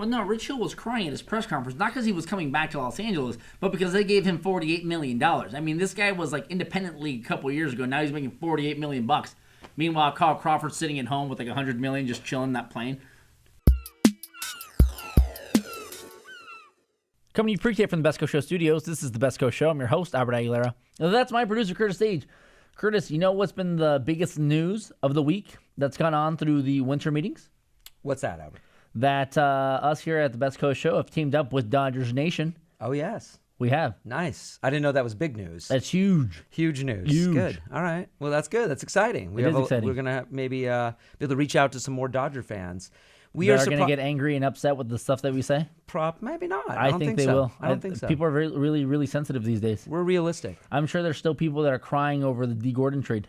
Well, no, Rich Hill was crying at his press conference, not because he was coming back to Los Angeles, but because they gave him $48 million. I mean, this guy was like independent league a couple of years ago. Now he's making $48 million. Meanwhile, Kyle Crawford's sitting at home with like $100 million just chilling in that plane. Coming to you pre-tape from the Best Coast Show studios, this is the Best Coast Show. I'm your host, Albert Aguilera. Now, that's my producer, Curtis Sage. Curtis, you know what's been the biggest news of the week that's gone on through the winter meetings? What's that, Albert? That us here at the Best Coast Show have teamed up with Dodgers Nation. Oh, yes. We have. Nice. I didn't know that was big news. That's huge. Huge news. Huge. Good. All right. Well, that's good. That's exciting. It is exciting. We're going to maybe be able to reach out to some more Dodger fans. We are going to get angry and upset with the stuff that we say? Maybe not. I don't think they so. will. I don't think so. People are really, really sensitive these days. We're realistic. I'm sure there's still people that are crying over the D. Gordon trade.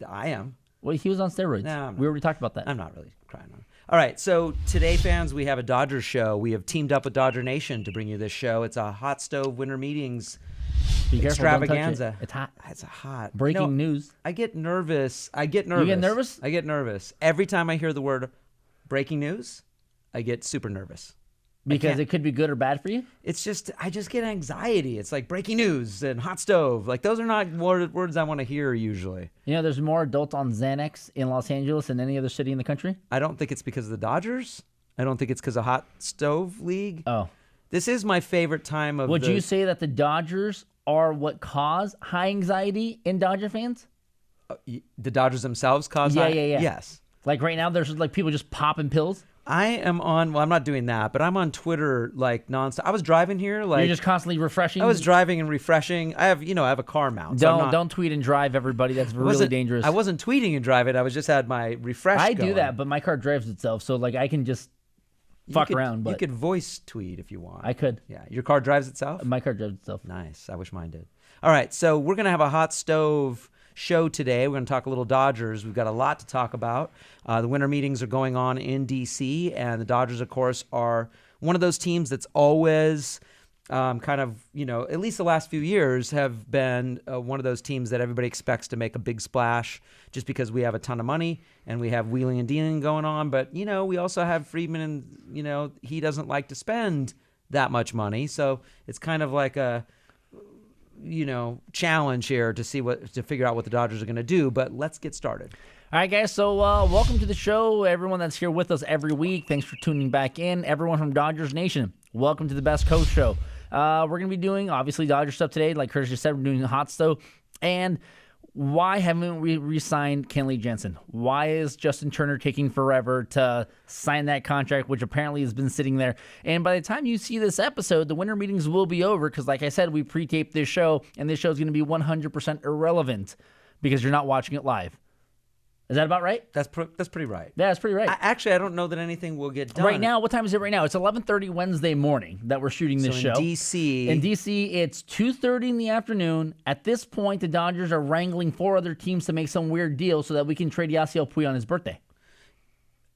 I am. Well, he was on steroids. No, we already talked about that. I'm not really crying on it. All right, so today, fans, we have a Dodgers show. We have teamed up with Dodger Nation to bring you this show. It's a hot stove winter meetings extravaganza. It's hot. It's a hot. Breaking news. I get nervous. You get nervous? I get nervous. Every time I hear the word breaking news, I get super nervous. Because it could be good or bad for you? It's just, I just get anxiety. It's like breaking news and hot stove. Like, those are not words I want to hear usually. You know, there's more adults on Xanax in Los Angeles than any other city in the country? I don't think it's because of the Dodgers. I don't think it's because of hot stove league. Oh. This is my favorite time of Would you say that the Dodgers are what cause high anxiety in Dodger fans? The Dodgers themselves cause Yeah. Yes. Like right now, there's like people just popping pills? I am on, I'm not doing that, but I'm on Twitter like nonstop. I was driving here. Like, you're just constantly refreshing? I was driving and refreshing. I have a car mount. Don't tweet and drive, everybody. That's really dangerous. I wasn't tweeting and driving. I was just had my refresh I going. do that, but my car drives itself, so like I can just fuck around. But you could voice tweet if you want. I could. Yeah. Your car drives itself? My car drives itself. Nice. I wish mine did. All right. So we're going to have a hot stove show today. We're going to talk a little Dodgers. We've got a lot to talk about. The winter meetings are going on in D.C., and the Dodgers, of course, are one of those teams that's always kind of, at least the last few years have been one of those teams that everybody expects to make a big splash just because we have a ton of money and we have wheeling and dealing going on. But, we also have Friedman, and, he doesn't like to spend that much money. So it's kind of like a challenge here to figure out what the Dodgers are going to do, but let's get started. All right, guys, so welcome to the show. Everyone that's here with us every week, thanks for tuning back in. Everyone from Dodgers Nation, welcome to the Best Coast Show. We're going to be doing, obviously, Dodger stuff today. Like Curtis just said, we're doing hot stove. And why haven't we re-signed Kenley Jansen? Why is Justin Turner taking forever to sign that contract, which apparently has been sitting there? And by the time you see this episode, the winter meetings will be over because, like I said, we pre-taped this show, and this show is going to be 100% irrelevant because you're not watching it live. Is that about right? That's pretty right. Yeah, that's pretty right. I don't know that anything will get done. Right now, what time is it right now? It's 11:30 Wednesday morning that we're shooting this show. In D.C. In D.C., it's 2:30 in the afternoon. At this point, the Dodgers are wrangling 4 other teams to make some weird deal so that we can trade Yasiel Puig on his birthday.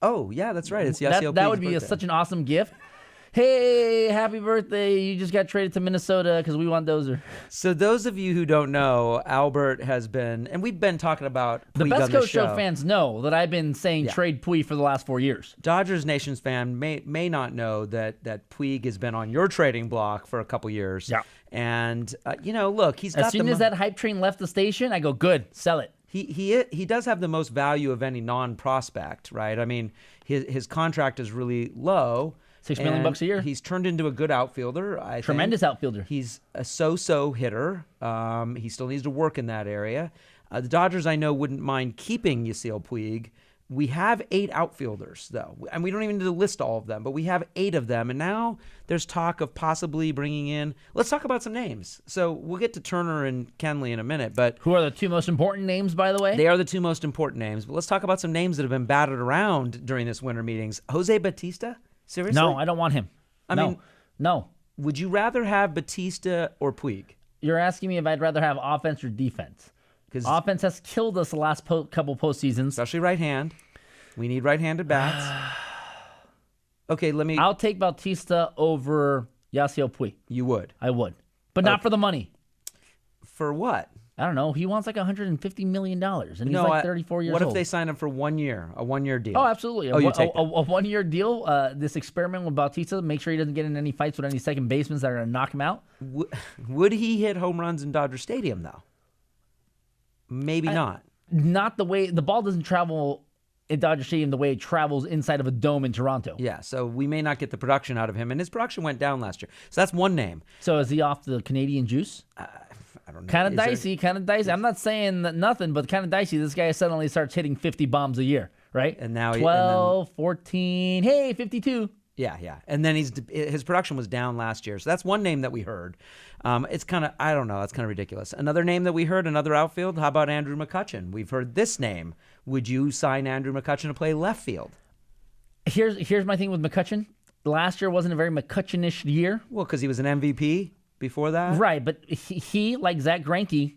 Oh, yeah, that's right. It's Yasiel Puig's That would be such an awesome gift. Hey, happy birthday. You just got traded to Minnesota because we want Dozier. So those of you who don't know, Albert has been, and we've been talking about Puig the Best on the Coast Show fans know that I've been saying trade Puig for the last 4 years. Dodgers Nation's fan may not know that Puig has been on your trading block for a couple years. Yeah. And, look, he's got as soon as that hype train left the station, I go, good, sell it. He does have the most value of any non-prospect, right? I mean, his contract is really low. $6 million a year. He's turned into a good outfielder. Tremendous outfielder. He's a so-so hitter. He still needs to work in that area. The Dodgers, I know, wouldn't mind keeping Yasiel Puig. We have 8 outfielders, though, and we don't even need to list all of them, but we have 8 of them, and now there's talk of possibly bringing in. Let's talk about some names. So we'll get to Turner and Kenley in a minute, but who are the 2 most important names, by the way? They are the 2 most important names. But let's talk about some names that have been batted around during this winter meetings. Jose Batista. Seriously? No, I don't want him. I mean, no. Would you rather have Batista or Puig? You're asking me if I'd rather have offense or defense. Because offense has killed us the last couple postseasons. Especially right hand. We need right-handed bats. Okay, I'll take Bautista over Yasiel Puig. You would? I would. But not for the money. For what? I don't know. He wants like $150 million, and he's No, like 34 years old. What if they sign him for 1 year, a 1 year deal? Oh, absolutely. Oh, you take a 1 year deal. This experiment with Bautista, make sure he doesn't get in any fights with any second basemen that are going to knock him out. Would he hit home runs in Dodger Stadium, though? Maybe not. Not the way the ball doesn't travel in Dodger Stadium the way it travels inside of a dome in Toronto. Yeah, so we may not get the production out of him, and his production went down last year. So that's one name. So is he off the Canadian juice? I don't know. Kind of dicey. I'm not saying that nothing, but kind of dicey. This guy suddenly starts hitting 50 bombs a year, right? And now 12, 14, hey, 52. Yeah. And then his production was down last year. So that's one name that we heard. It's kind of, I don't know, that's kind of ridiculous. Another name that we heard, another outfield, how about Andrew McCutchen? We've heard this name. Would you sign Andrew McCutchen to play left field? Here's my thing with McCutchen. Last year wasn't a very McCutchen-ish year. Well, because he was an MVP before that. Right, but he like Zach Greinke,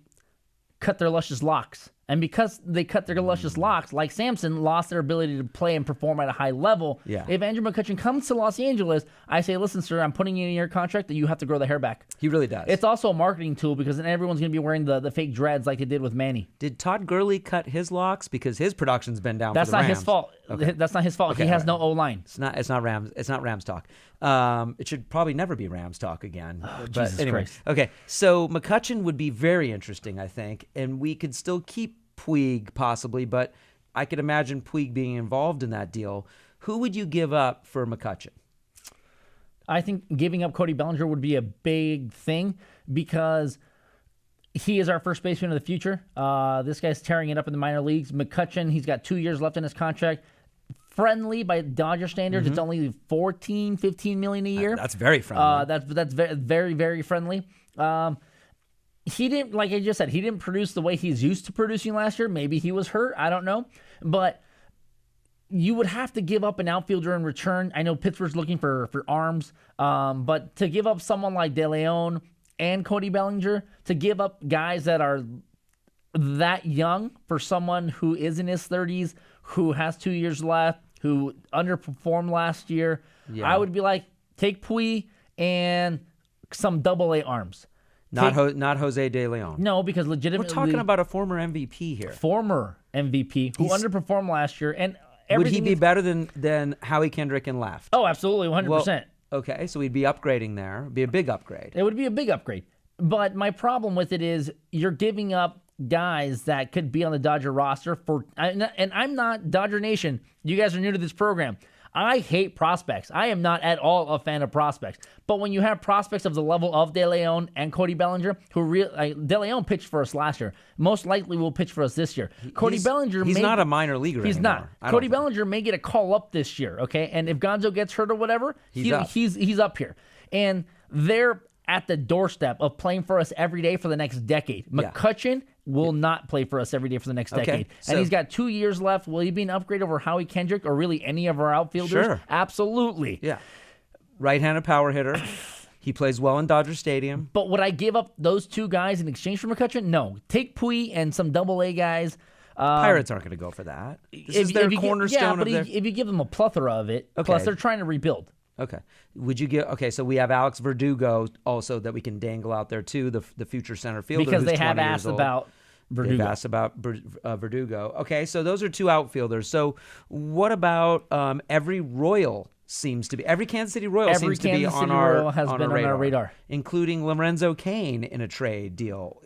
cut their luscious locks. And because they cut their luscious locks, like Samson, lost their ability to play and perform at a high level. Yeah. If Andrew McCutchen comes to Los Angeles, I say, listen, sir, I'm putting you in your contract that you have to grow the hair back. He really does. It's also a marketing tool because then everyone's going to be wearing the fake dreads like they did with Manny. Did Todd Gurley cut his locks? Because his production's been down That's for the not Rams. his fault. Okay. That's not his fault. Okay, he has all no O-line. It's not Rams talk. It should probably never be Rams talk again. But Jesus anyway, Christ. okay. So McCutchen would be very interesting, I think, and we could still keep Puig possibly, but I could imagine Puig being involved in that deal. Who would you give up for McCutchen? I think giving up Cody Bellinger would be a big thing because he is our first baseman of the future. This guy's tearing it up in the minor leagues. McCutchen, he's got 2 years left in his contract. Friendly by Dodger standards, It's only $14-15 million a year. That's very friendly. That's very, very, very friendly. He didn't, like I just said, he didn't produce the way he's used to producing last year. Maybe he was hurt. I don't know. But you would have to give up an outfielder in return. I know Pittsburgh's looking for arms, but to give up someone like De Leon and Cody Bellinger, to give up guys that are that young for someone who is in his 30s, who has 2 years left, who underperformed last year, I would be like, take Puig and some AA arms. Not Jose De Leon. No, because legitimately... We're talking about a former MVP here. Former MVP who underperformed last year. And would he be better than Howie Kendrick in left? Oh, absolutely, 100%. Well, okay, so we'd be upgrading there. It'd be a big upgrade. It would be a big upgrade. But my problem with it is you're giving up guys that could be on the Dodger roster for... And I'm not Dodger Nation. You guys are new to this program. I hate prospects. I am not at all a fan of prospects. But when you have prospects of the level of De Leon and Cody Bellinger, De Leon pitched for us last year, most likely will pitch for us this year. Cody Bellinger, he's not a minor leaguer. He's anymore. not. Cody Bellinger may get a call up this year, okay? And if Gonzo gets hurt or whatever, he's up here. And they're at the doorstep of playing for us every day for the next decade. McCutchen will not play for us every day for the next decade. And he's got 2 years left. Will he be an upgrade over Howie Kendrick or really any of our outfielders? Sure. Absolutely. Yeah. Right-handed power hitter. He plays well in Dodger Stadium. But would I give up those two guys in exchange for McCutchen? No. Take Puig and some AA guys. Pirates aren't going to go for that. This is their cornerstone of their... if you give them a plethora of it, plus they're trying to rebuild. Okay. Would you get... Okay, so we have Alex Verdugo also that we can dangle out there too, the future center fielder. Because they have asked about Verdugo. They've asked about Verdugo. Okay, so those are two outfielders. So what about every Kansas City Royal seems to be on our radar, including Lorenzo Cain in a trade deal.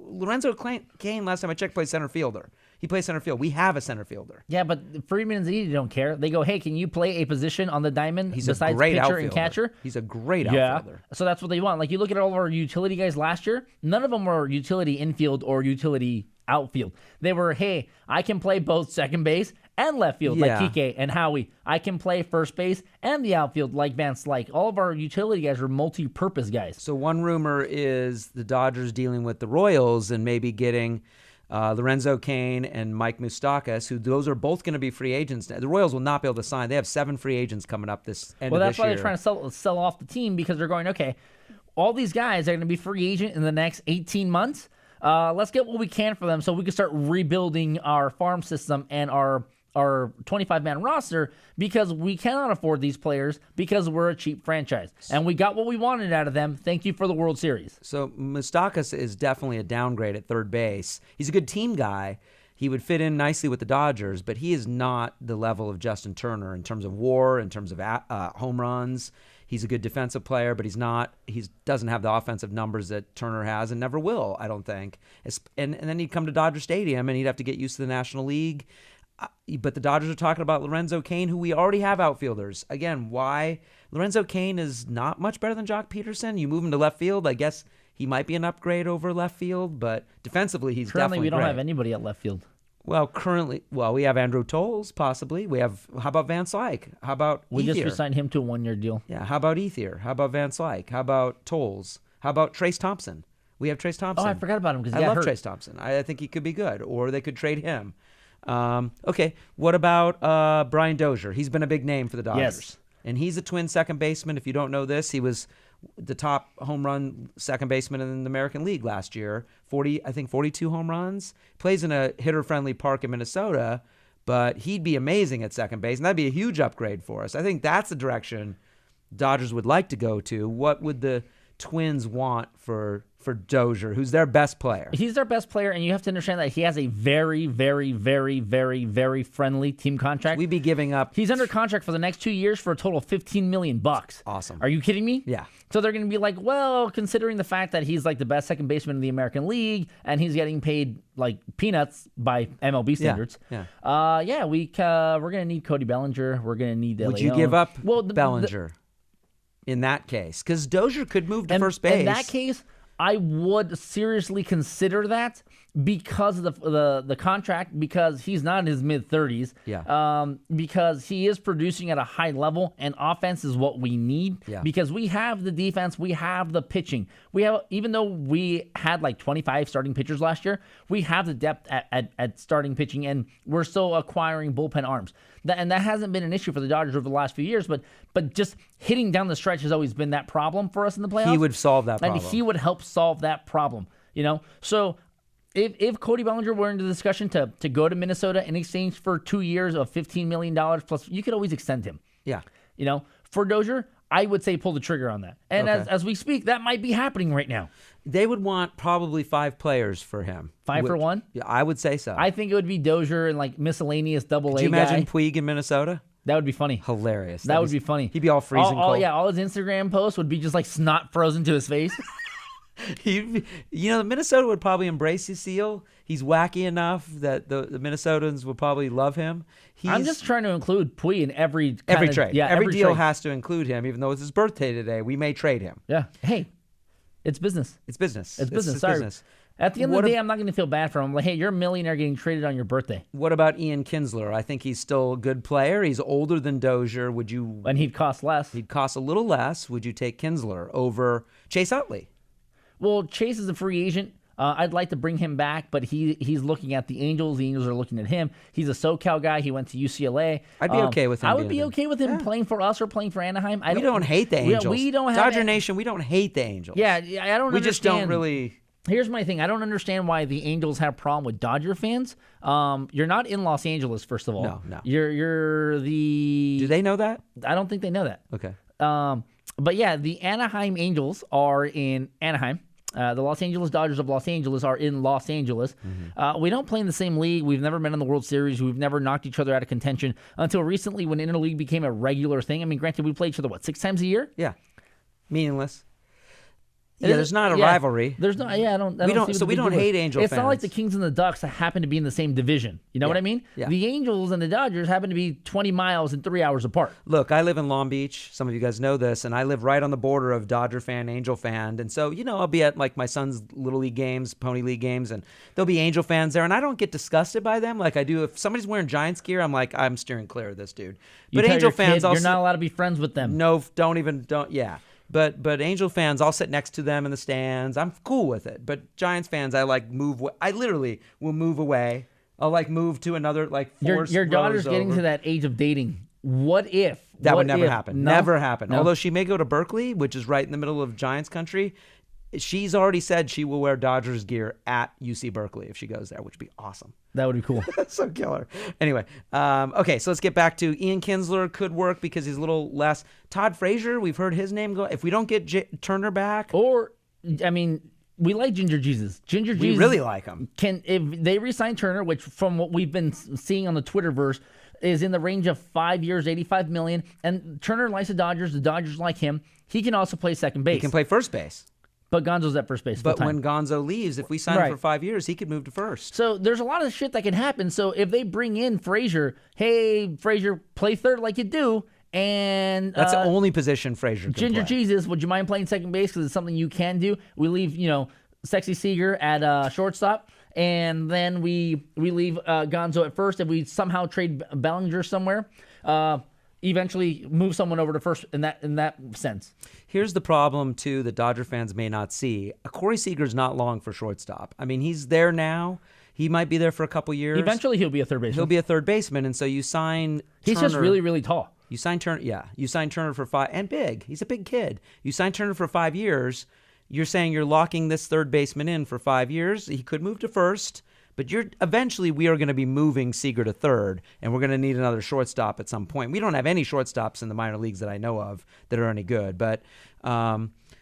Lorenzo Cain, last time I checked, played center fielder. He plays center field. We have a center fielder. Yeah, but Friedman and Ziti don't care. They go, hey, can you play a position on the diamond besides pitcher outfielder. And catcher? He's a great outfielder. So that's what they want. Like, you look at all of our utility guys last year, none of them were utility infield or utility outfield. They were, hey, I can play both second base and left field like Kike and Howie. I can play first base and the outfield like Van Slyke. All of our utility guys are multi-purpose guys. So one rumor is the Dodgers dealing with the Royals and maybe getting Lorenzo Cain and Mike Moustakas, who those are both going to be free agents. The Royals will not be able to sign. They have 7 free agents coming up this end of this year. Well, that's why they're trying to sell off the team, because they're going, okay, all these guys are going to be free agent in the next 18 months. Let's get what we can for them so we can start rebuilding our farm system and our our 25-man roster because we cannot afford these players because we're a cheap franchise. And we got what we wanted out of them. Thank you for the World Series. So Moustakas is definitely a downgrade at third base. He's a good team guy. He would fit in nicely with the Dodgers, but he is not the level of Justin Turner in terms of WAR, in terms of home runs. He's a good defensive player, but he doesn't have the offensive numbers that Turner has and never will, I don't think. And then he'd come to Dodger Stadium, and he'd have to get used to the National League. But the Dodgers are talking about Lorenzo Cain, who we already have outfielders. Again, why? Lorenzo Cain is not much better than Jock Peterson. You move him to left field, I guess he might be an upgrade over left field, but defensively he's Currently, definitely we don't great. have anybody at left field. Well, we have Andrew Tolles, possibly. How about Van Slyke? How about We Ethier? just resigned him to a 1-year deal. Yeah, how about Ethier? How about Van Slyke? How about Tolles? How about Trace Thompson? We have Trace Thompson. Oh, I forgot about him because I love Trace Thompson. I think he could be good, or they could trade him. Okay, what about Brian Dozier? He's been a big name for the Dodgers. Yes. And he's a twin second baseman. If you don't know this, he was the top home run second baseman in the American League last year. 42 home runs. Plays in a hitter-friendly park in Minnesota, but he'd be amazing at second base, and that'd be a huge upgrade for us. I think that's the direction Dodgers would like to go to. What would the Twins want for Dozier, who's their best player? He's their best player, and you have to understand that he has a very, very, very, very, very friendly team contract. We'd be giving up. He's under contract for the next 2 years for a total of $15 million. Awesome. Are you kidding me? Yeah. So they're going to be like, well, considering the fact that he's like the best second baseman in the American League, and he's getting paid like peanuts by MLB standards. Yeah. We're going to need Cody Bellinger. We're going to need. Would you give up Bellinger in that case? Because Dozier could move to first base. In that case, I would seriously consider that because of the contract, because he's not in his mid-30s. Yeah. Because he is producing at a high level, and offense is what we need. Yeah. Because we have the defense, we have the pitching. Even though we had like 25 starting pitchers last year, we have the depth at starting pitching, and we're still acquiring bullpen arms. And that hasn't been an issue for the Dodgers over the last few years, but just hitting down the stretch has always been that problem for us in the playoffs. He would solve that problem. And he would help solve that problem, So if Cody Bellinger were in the discussion to go to Minnesota in exchange for 2 years of $15 million plus, you could always extend him. Yeah. For Dozier, I would say pull the trigger on that. And Okay. as we speak, that might be happening right now. They would want probably 5 players for him. 5 for 1? Yeah, I would say so. I think it would be Dozier and like miscellaneous double A Could you imagine guy. Puig in Minnesota? That would be funny. Hilarious. That would be funny. He'd be all freezing cold. All his Instagram posts would be just like snot frozen to his face. Minnesota would probably embrace Yasiel. He's wacky enough that the Minnesotans would probably love him. I'm just trying to include Puig in every trade. Yeah, every deal trade. has to include him, even though it's his birthday today. We may trade him. Yeah. Hey, it's business. It's business. It's business. his Sorry. business. At the end of the day, I'm not going to feel bad for him. Like, hey, you're a millionaire getting traded on your birthday. What about Ian Kinsler? I think he's still a good player. He's older than Dozier. Would you? And he'd cost less. He'd cost a little less. Would you take Kinsler over Chase Utley? Well, Chase is a free agent. I'd like to bring him back, but he's looking at the Angels. The Angels are looking at him. He's a SoCal guy. He went to UCLA. I'd be okay with him. I would be okay with him playing for us or playing for Anaheim. We don't hate the Angels. We don't have Dodger Nation. We don't hate the Angels. Yeah, I don't. We just don't really. Here's my thing. I don't understand why the Angels have a problem with Dodger fans. You're not in Los Angeles, first of all. No. You're the. Do they know that? I don't think they know that. Okay. But yeah, the Anaheim Angels are in Anaheim. The Los Angeles Dodgers of Los Angeles are in Los Angeles. Mm-hmm. We don't play in the same league. We've never been in the World Series. We've never knocked each other out of contention until recently when interleague became a regular thing. I mean, granted, we play each other, 6 times a year? Yeah. Meaningless. Yeah, there's not a rivalry. There's no. Yeah, I don't. We don't hate Angel fans. It's fans. not like the Kings and the Ducks happen to be in the same division. You know what I mean? Yeah. The Angels and the Dodgers happen to be 20 miles and 3 hours apart. Look, I live in Long Beach. Some of you guys know this, and I live right on the border of Dodger fan, Angel fan, and so I'll be at like my son's Little League games, Pony League games, and there'll be Angel fans there, and I don't get disgusted by them like I do if somebody's wearing Giants gear. I'm like, I'm steering clear of this dude. But Angel fans, you're not allowed to be friends with them. No, don't. Yeah. But Angel fans, I'll sit next to them in the stands. I'm cool with it. But Giants fans, I move. I literally will move away. I'll move to another Your daughter's getting to that age of dating. What if that would never happen? No? Never happen. No. Although she may go to Berkeley, which is right in the middle of Giants country. she's already said she will wear Dodgers gear at UC Berkeley if she goes there, which would be awesome. That would be cool. So killer. Anyway, okay, so let's get back to Ian Kinsler. Could work because he's a little less. Todd Frazier, we've heard his name go. If we don't get Turner back, or I mean, we like Ginger Jesus. Ginger Jesus, we really like him. If they re-sign Turner, which from what we've been seeing on the Twitterverse is in the range of 5 years, $85 million, and Turner likes the Dodgers like him. He can also play second base. He can play first base. But Gonzo's at first base. But when Gonzo leaves, if we sign him for 5 years, he could move to first. So there's a lot of shit that can happen. So if they bring in Frazier, hey, Frazier, play third like you do, and that's the only position Frazier can Ginger play. Jesus, would you mind playing second base because it's something you can do? We leave, Sexy Seager at shortstop, and then we leave Gonzo at first. If we somehow trade Bellinger somewhere, eventually move someone over to first in that sense. Here's the problem, too, that Dodger fans may not see. Corey Seager's not long for shortstop. I mean, he's there now. He might be there for a couple years. Eventually, he'll be a third baseman. He'll be a third baseman, and so you sign He's Turner. just really, really tall. You sign Turner, You sign Turner for 5, and big. He's a big kid. You sign Turner for 5 years. You're saying you're locking this third baseman in for 5 years. He could move to first. But eventually we are going to be moving Seager to third, and we're going to need another shortstop at some point. We don't have any shortstops in the minor leagues that I know of that are any good. But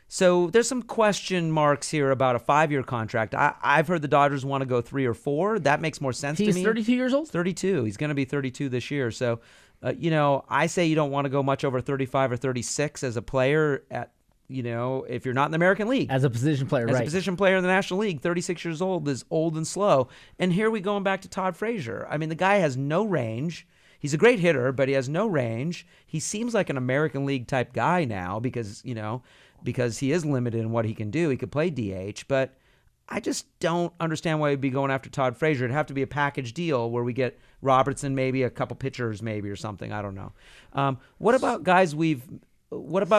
so there's some question marks here about a 5-year contract. I've heard the Dodgers want to go 3 or 4. That makes more sense to me. He's 32 years old? 32. He's going to be 32 this year. So, I say you don't want to go much over 35 or 36 as a player if you're not in the American League. As a position player, As a position player in the National League, 36 years old is old and slow. And here we going back to Todd Frazier. I mean, the guy has no range. He's a great hitter, but he has no range. He seems like an American League type guy now because he is limited in what he can do. He could play DH, but I just don't understand why we'd be going after Todd Frazier. It'd have to be a package deal where we get Robertson, maybe a couple pitchers, maybe, or something. I don't know. What about guys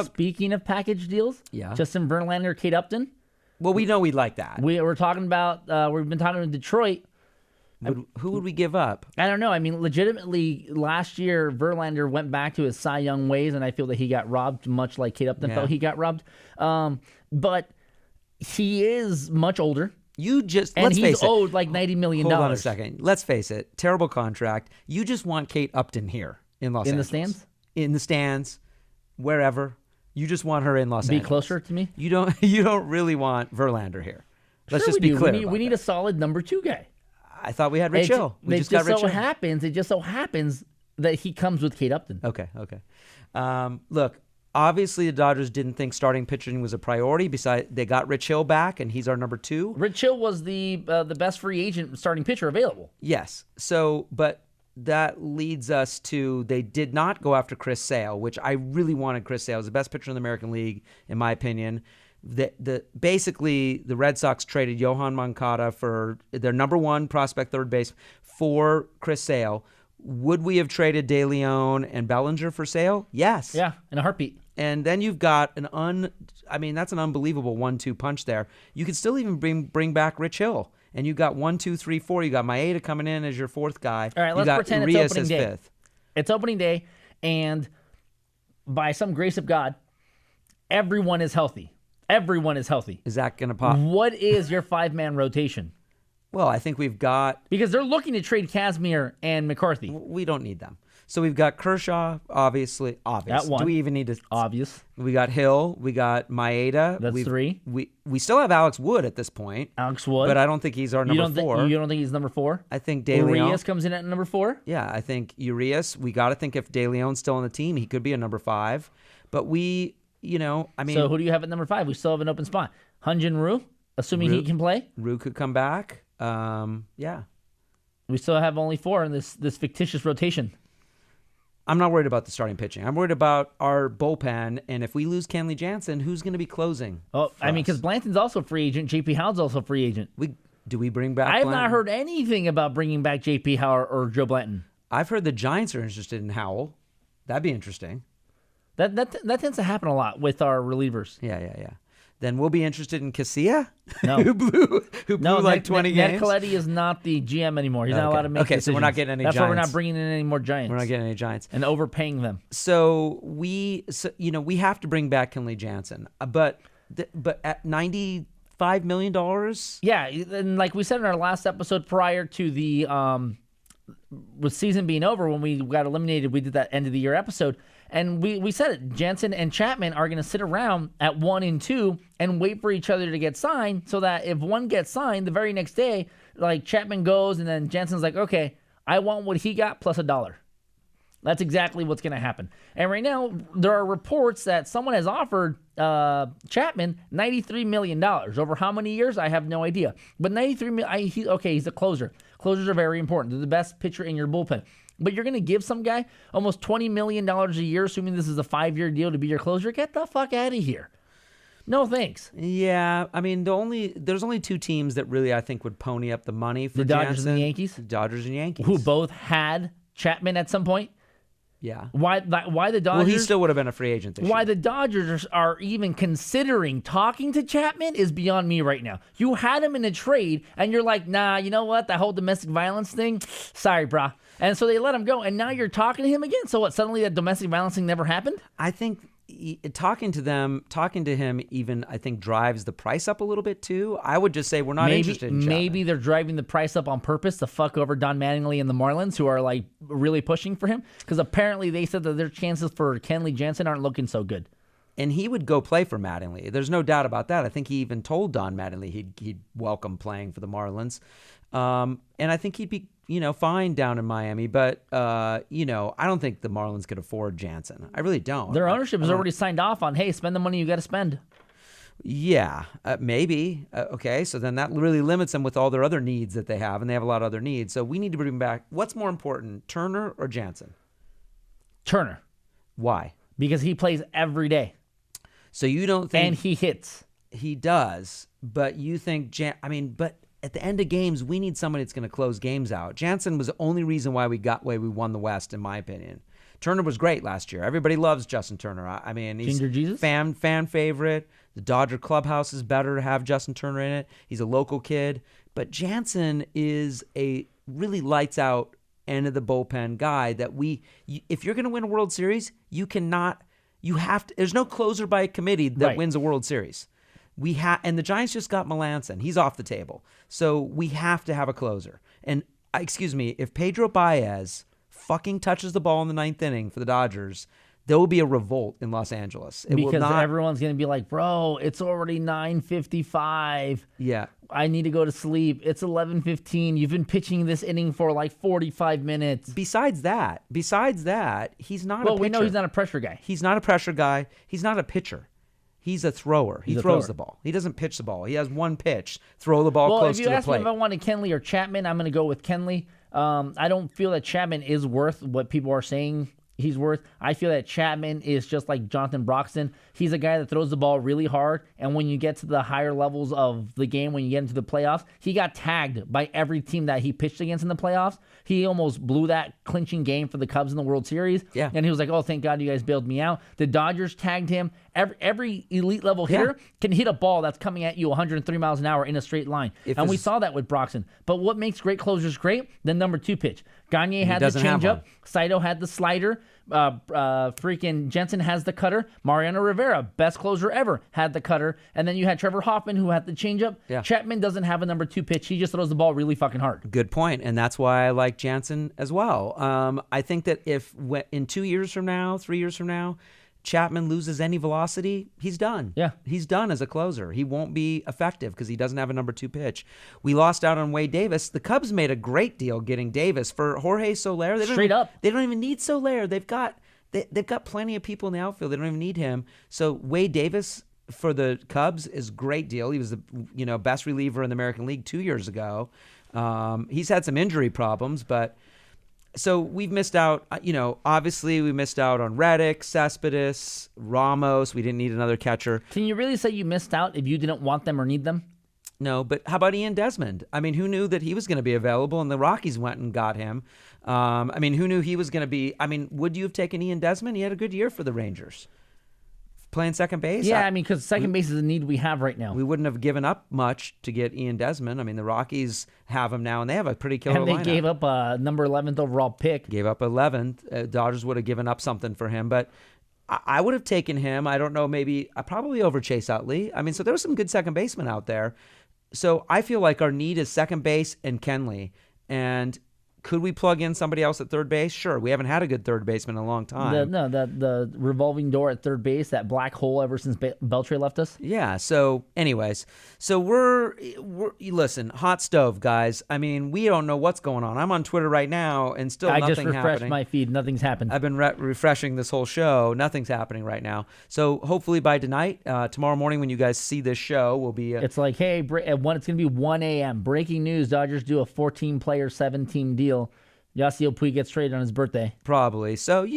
Speaking of package deals, Justin Verlander, Kate Upton. Well, we know we'd like that. We're talking about. We've been talking to Detroit. Who would we give up? I don't know. I mean, legitimately, last year Verlander went back to his Cy Young ways, and I feel that he got robbed, much like Kate Upton felt he got robbed. But he is much older. He's owed like $90 million. Hold on a second. Let's face it. Terrible contract. You just want Kate Upton here in Los Angeles. In the stands? In the stands. Wherever. You just want her in Los Angeles. Be closer to me? You don't really want Verlander here. Let's just be clear. We need a solid number 2 guy. I thought we had Rich Hill. It just so happens that he comes with Kate Upton. Okay. Look, obviously the Dodgers didn't think starting pitching was a priority. Besides, they got Rich Hill back, and he's our number 2. Rich Hill was the best free agent starting pitcher available. Yes. So, but that leads us to they did not go after Chris Sale, which I really wanted. Chris Sale. He was the best pitcher in the American League, in my opinion. Basically, the Red Sox traded Yohan Moncada for their number 1 prospect third base for Chris Sale. Would we have traded De Leon and Bellinger for Sale? Yes. Yeah, in a heartbeat. And then you've got that's an unbelievable 1-2 punch there. You could still even bring back Rich Hill. And you got 1, 2, 3, 4. You got Maeda coming in as your 4th guy. All right, let's pretend it's opening day. 5th. It's opening day, and by some grace of God, everyone is healthy. Everyone is healthy. Is that going to pop? What is your 5-man rotation? Well, I think we've got... Because they're looking to trade Kazmir and McCarthy. We don't need them. So we've got Kershaw, obviously. Obvious. That one. Do we even need to... Obvious. We got Hill. We got Maeda. That's 3. We still have Alex Wood at this point. Alex Wood. But I don't think he's our number 4. You don't think he's number 4? I think De Leon... Urias comes in at number 4? Yeah, I think Urias. We got to think if De Leon's still on the team, he could be a number 5. But we... So who do you have at number 5? We still have an open spot. Hyun-Jin Ryu, assuming he can play. Ryu could come back. Yeah. We still have only 4 in this fictitious rotation. I'm not worried about the starting pitching. I'm worried about our bullpen, and if we lose Kenley Jansen, who's going to be closing? Oh, because Blanton's also a free agent. J.P. Howard's also a free agent. Do we bring back I have Blanton? not heard anything about bringing back J.P. Howard or Joe Blanton. I've heard the Giants are interested in Howell. That'd be interesting. That tends to happen a lot with our relievers. Yeah. Then we'll be interested in Casilla, no. who blew like 20 games. Ned Coletti is not the GM anymore. He's not allowed to make decisions. So we're not getting any That's Giants. why we're not bringing in any more Giants. We're not getting any Giants. And overpaying them. So we have to bring back Kenley Jansen. But but at $95 million. Yeah, and like we said in our last episode prior to the with season being over, when we got eliminated, we did that end of the year episode, and we said it. Jansen and Chapman are going to sit around at 1 and 2 and wait for each other to get signed, so that if one gets signed, the very next day, like Chapman goes, and then Jansen's like, okay, I want what he got plus $1. That's exactly what's going to happen. And right now, there are reports that someone has offered Chapman $93 million. Over how many years? I have no idea. But $93 million, okay, he's a closer. Closers are very important. They're the best pitcher in your bullpen. But you're going to give some guy almost $20 million a year, assuming this is a 5-year deal to be your closer? Get the fuck out of here. No thanks. Yeah, I mean, there's only 2 teams that really, I think, would pony up the money for the Dodgers Jansen. and the Yankees? The Dodgers and Yankees. Who both had Chapman at some point? Yeah. Why the Dodgers? Well, he still would have been a free agent this Why year. the Dodgers are even considering talking to Chapman is beyond me right now. You had him in a trade, and you're like, nah, you know what? That whole domestic violence thing, sorry, brah. And so they let him go, and now you're talking to him again? So what, suddenly that domestic violence thing never happened? I think talking to him even, I think, drives the price up a little bit too. I would just say we're not interested in Chapman. Maybe they're driving the price up on purpose to fuck over Don Mattingly and the Marlins, who are like really pushing for him, because apparently they said that their chances for Kenley Jansen aren't looking so good. And he would go play for Mattingly. There's no doubt about that. I think he even told Don Mattingly he'd welcome playing for the Marlins. And I think he'd be, fine down in Miami. But, I don't think the Marlins could afford Jansen. I really don't. Their ownership has already signed off on, hey, spend the money you got to spend. Yeah, maybe. Okay, so then that really limits them with all their other needs that they have, and they have a lot of other needs. So we need to bring back, what's more important, Turner or Jansen? Turner. Why? Because he plays every day. So you don't think... And he hits. He does, but you think... but at the end of games, we need somebody that's going to close games out. Jansen was the only reason why we won the West, in my opinion. Turner was great last year. Everybody loves Justin Turner. I mean, he's Ginger Jesus? fan favorite. The Dodger clubhouse is better to have Justin Turner in it. He's a local kid. But Jansen is a really lights out end of the bullpen guy that if you're going to win a World Series, there's no closer by committee that wins a World Series. And the Giants just got Melancon. He's off the table. So we have to have a closer. And if Pedro Baez fucking touches the ball in the 9th inning for the Dodgers, there will be a revolt in Los Angeles. Because everyone's going to be like, bro, it's already 9:55. Yeah. I need to go to sleep. It's 11:15. You've been pitching this inning for like 45 minutes. Besides that, he's not a pitcher. Well, we know he's not a pressure guy. He's not a pressure guy. He's not a pitcher. He's a thrower. He throws the ball. He doesn't pitch the ball. He has one pitch. Throw the ball close to the plate. Well, if you ask me if I wanted Kenley or Chapman, I'm going to go with Kenley. I don't feel that Chapman is worth what people are saying he's worth. I feel that Chapman is just like Jonathan Broxton. He's a guy that throws the ball really hard, and when you get to the higher levels of the game, when you get into the playoffs, he got tagged by every team that he pitched against in the playoffs. He almost blew that clinching game for the Cubs in the World Series. Yeah. And he was like, oh, thank God you guys bailed me out. The Dodgers tagged him. Every elite level hitter can hit a ball that's coming at you 103 miles an hour in a straight line. And we saw that with Broxton. But what makes great closers great? The number 2 pitch. Gagne had the changeup. Saito had the slider. Freaking Jensen has the cutter. Mariano Rivera, best closer ever, had the cutter. And then you had Trevor Hoffman, who had the changeup. Yeah. Chapman doesn't have a number 2 pitch. He just throws the ball really fucking hard. Good point. And that's why I like Jansen as well. I think that if in 2 years from now, 3 years from now, Chapman loses any velocity, he's done. Yeah. He's done as a closer. He won't be effective because he doesn't have a number 2 pitch. We lost out on Wade Davis. The Cubs made a great deal getting Davis for Jorge Soler. They don't even need Soler. They've got plenty of people in the outfield. They don't even need him. So Wade Davis for the Cubs is a great deal. He was the best reliever in the American League 2 years ago. He's had some injury problems, but so we've missed out. Obviously we missed out on Reddick, Cespedes, Ramos. We didn't need another catcher. Can you really say you missed out if you didn't want them or need them? No, but how about Ian Desmond? I mean, who knew that he was going to be available, and the Rockies went and got him? Who knew he was going to be? Would you have taken Ian Desmond? He had a good year for the Rangers. Playing second base? Yeah, because second base is a need we have right now. We wouldn't have given up much to get Ian Desmond. The Rockies have him now, and they have a pretty killer lineup. And they gave up a number 11th overall pick. Gave up 11th. Dodgers would have given up something for him, but I would have taken him. I don't know, maybe probably over Chase Utley. I mean, so there was some good second basemen out there. So I feel like our need is second base and Kenley. And could we plug in somebody else at third base? Sure. We haven't had a good third baseman in a long time. The revolving door at third base, that black hole ever since Beltre left us. Yeah. So, anyways, so we're listen, hot stove guys. I mean, we don't know what's going on. I'm on Twitter right now, and still nothing happening. I just refreshed my feed. Nothing's happened. I've been refreshing this whole show. Nothing's happening right now. So hopefully by tonight, tomorrow morning when you guys see this show, will be. It's like, hey, it's going to be 1 a.m. Breaking news: Dodgers do a 14-player, 7-team deal. Yasiel Puig gets traded on his birthday. Probably. So,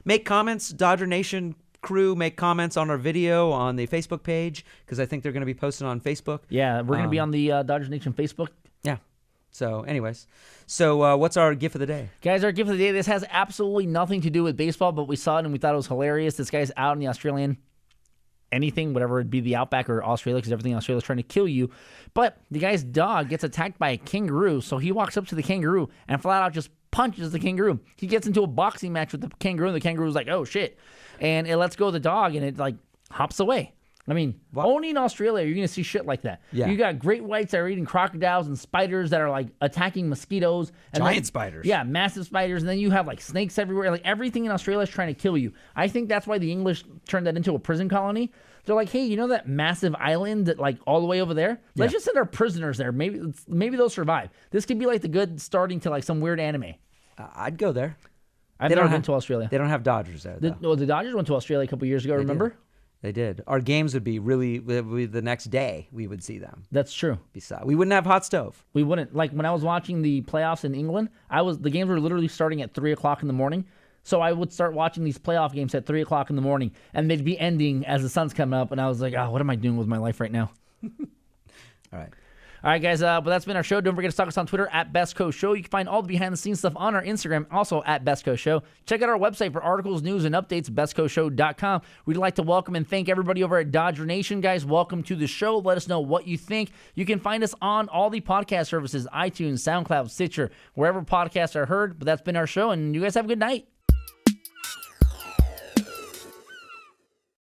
make comments. Dodger Nation crew, make comments on our video on the Facebook page, because I think they're going to be posted on Facebook. Yeah, we're going to be on the Dodgers Nation Facebook. Yeah. So, anyways. So, what's our gift of the day? Guys, our gift of the day, this has absolutely nothing to do with baseball, but we saw it and we thought it was hilarious. This guy's out in the Australian anything, whatever it be, the Outback or Australia, because everything in Australia is trying to kill you. But the guy's dog gets attacked by a kangaroo, so he walks up to the kangaroo and flat out just punches the kangaroo. He gets into a boxing match with the kangaroo, and the kangaroo's like, oh, shit. And it lets go of the dog, and it, like, hops away. I mean, only in Australia you're going to see shit like that. Yeah. You got great whites that are eating crocodiles and spiders that are, like, attacking mosquitoes. And Giant spiders. Yeah, massive spiders. And then you have, like, snakes everywhere. Like, everything in Australia is trying to kill you. I think that's why the English turned that into a prison colony. They're like, hey, you know that massive island that, like, all the way over there? Let's just send our prisoners there. Maybe they'll survive. This could be, like, the good starting to, like, some weird anime. I'd go there. I've never been to Australia. They don't have Dodgers there, though. The Dodgers went to Australia a couple years ago, remember? They did. Our games would be the next day we would see them. That's true. We wouldn't have hot stove. We wouldn't. Like, when I was watching the playoffs in England, the games were literally starting at 3 o'clock in the morning. So I would start watching these playoff games at 3 o'clock in the morning, and they'd be ending as the sun's coming up, and I was like, what am I doing with my life right now? All right. All right, guys, but that's been our show. Don't forget to stalk us on Twitter at Best Coast Show. You can find all the behind-the-scenes stuff on our Instagram, also at Best Coast Show. Check out our website for articles, news, and updates, bestcoastshow.com. We'd like to welcome and thank everybody over at Dodger Nation. Guys, welcome to the show. Let us know what you think. You can find us on all the podcast services, iTunes, SoundCloud, Stitcher, wherever podcasts are heard. But that's been our show, and you guys have a good night.